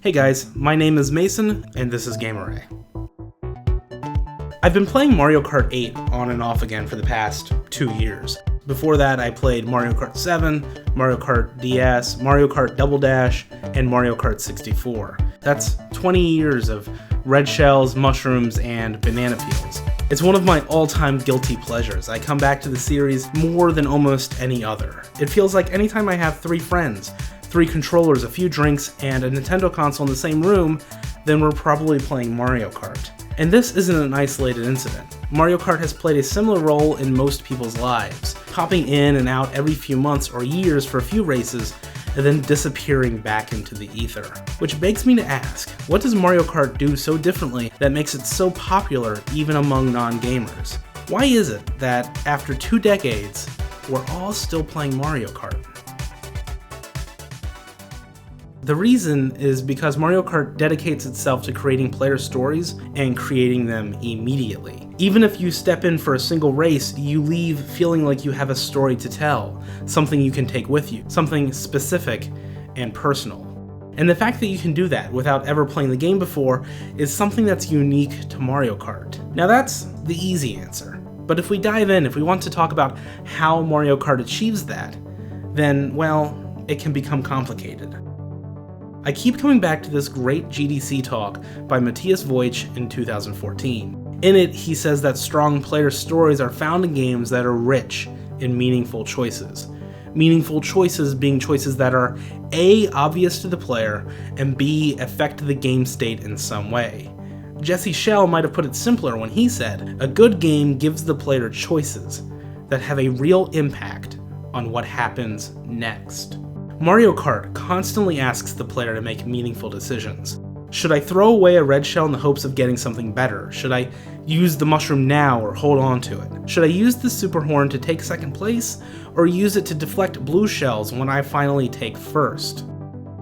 Hey guys, my name is Mason, and this is Gameray. I've been playing Mario Kart 8 on and off again for the past 2 years. Before that, I played Mario Kart 7, Mario Kart DS, Mario Kart Double Dash, and Mario Kart 64. That's 20 years of red shells, mushrooms, and banana peels. It's one of my all-time guilty pleasures. I come back to the series more than almost any other. It feels like anytime I have 3 friends, 3 controllers, a few drinks, and a Nintendo console in the same room, then we're probably playing Mario Kart. And this isn't an isolated incident. Mario Kart has played a similar role in most people's lives, popping in and out every few months or years for a few races, and then disappearing back into the ether. Which begs me to ask, what does Mario Kart do so differently that makes it so popular even among non-gamers? Why is it that after 2 decades, we're all still playing Mario Kart? The reason is because Mario Kart dedicates itself to creating player stories and creating them immediately. Even if you step in for a single race, you leave feeling like you have a story to tell, something you can take with you, something specific and personal. And the fact that you can do that without ever playing the game before is something that's unique to Mario Kart. Now that's the easy answer. But if we dive in, if we want to talk about how Mario Kart achieves that, then, well, it can become complicated. I keep coming back to this great GDC talk by Matthias Voigt in 2014. In it, he says that strong player stories are found in games that are rich in meaningful choices. Meaningful choices being choices that are A, obvious to the player, and B, affect the game state in some way. Jesse Schell might have put it simpler when he said, a good game gives the player choices that have a real impact on what happens next. Mario Kart constantly asks the player to make meaningful decisions. Should I throw away a red shell in the hopes of getting something better? Should I use the mushroom now or hold on to it? Should I use the super horn to take second place, or use it to deflect blue shells when I finally take first?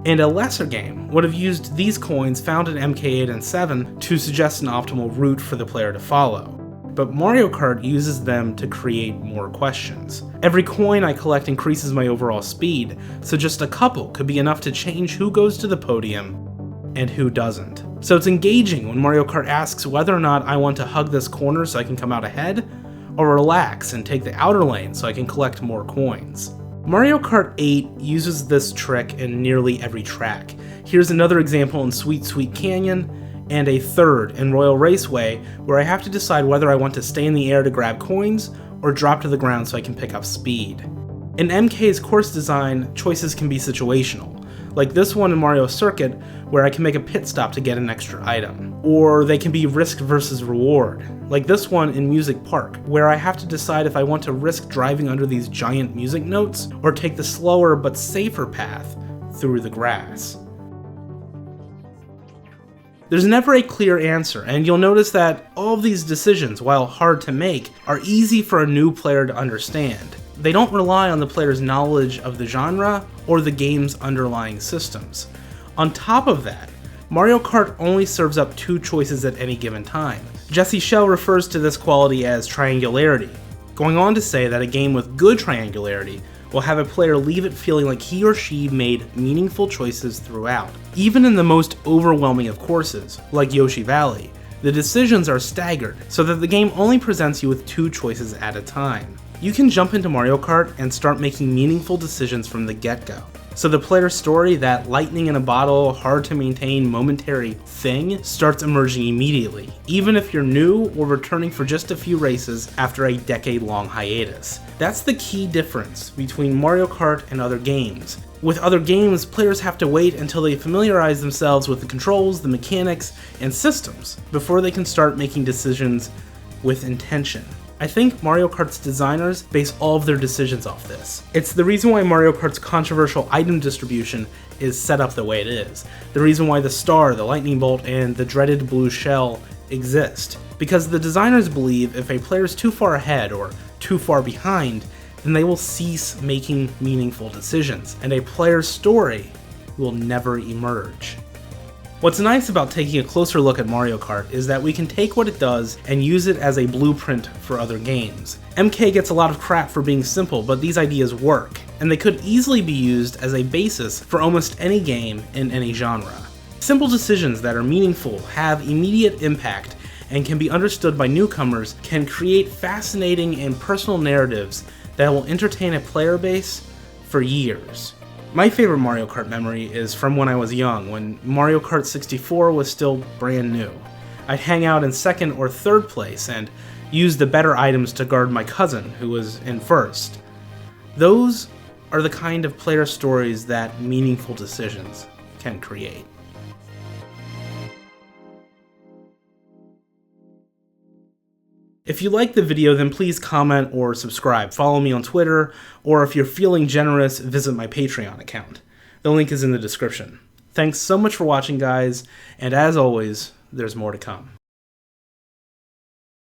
And a lesser game would have used these coins found in MK8 and 7 to suggest an optimal route for the player to follow. But Mario Kart uses them to create more questions. Every coin I collect increases my overall speed, so just a couple could be enough to change who goes to the podium and who doesn't. So it's engaging when Mario Kart asks whether or not I want to hug this corner so I can come out ahead, or relax and take the outer lane so I can collect more coins. Mario Kart 8 uses this trick in nearly every track. Here's another example in Sweet Sweet Canyon, and a third in Royal Raceway, where I have to decide whether I want to stay in the air to grab coins or drop to the ground so I can pick up speed. In MK's course design, choices can be situational, like this one in Mario Circuit, where I can make a pit stop to get an extra item. Or they can be risk versus reward, like this one in Music Park, where I have to decide if I want to risk driving under these giant music notes or take the slower but safer path through the grass. There's never a clear answer, and you'll notice that all of these decisions, while hard to make, are easy for a new player to understand. They don't rely on the player's knowledge of the genre or the game's underlying systems. On top of that, Mario Kart only serves up 2 choices at any given time. Jesse Schell refers to this quality as Triangularity, going on to say that a game with good Triangularity will have a player leave it feeling like he or she made meaningful choices throughout. Even in the most overwhelming of courses, like Yoshi Valley, the decisions are staggered, so that the game only presents you with 2 choices at a time. You can jump into Mario Kart and start making meaningful decisions from the get-go. So the player's story, that lightning in a bottle, hard to maintain momentary thing, starts emerging immediately, even if you're new or returning for just a few races after a decade-long hiatus. That's the key difference between Mario Kart and other games. With other games, players have to wait until they familiarize themselves with the controls, the mechanics, and systems before they can start making decisions with intention. I think Mario Kart's designers base all of their decisions off this. It's the reason why Mario Kart's controversial item distribution is set up the way it is. The reason why the star, the lightning bolt, and the dreaded blue shell exist. Because the designers believe if a player is too far ahead or too far behind, then they will cease making meaningful decisions, and a player's story will never emerge. What's nice about taking a closer look at Mario Kart is that we can take what it does and use it as a blueprint for other games. MK gets a lot of crap for being simple, but these ideas work, and they could easily be used as a basis for almost any game in any genre. Simple decisions that are meaningful, have immediate impact, and can be understood by newcomers can create fascinating and personal narratives that will entertain a player base for years. My favorite Mario Kart memory is from when I was young, when Mario Kart 64 was still brand new. I'd hang out in second or third place and use the better items to guard my cousin, who was in first. Those are the kind of player stories that meaningful decisions can create. If you liked the video, then please comment or subscribe. Follow me on Twitter, or if you're feeling generous, visit my Patreon account. The link is in the description. Thanks so much for watching, guys, and as always, there's more to come.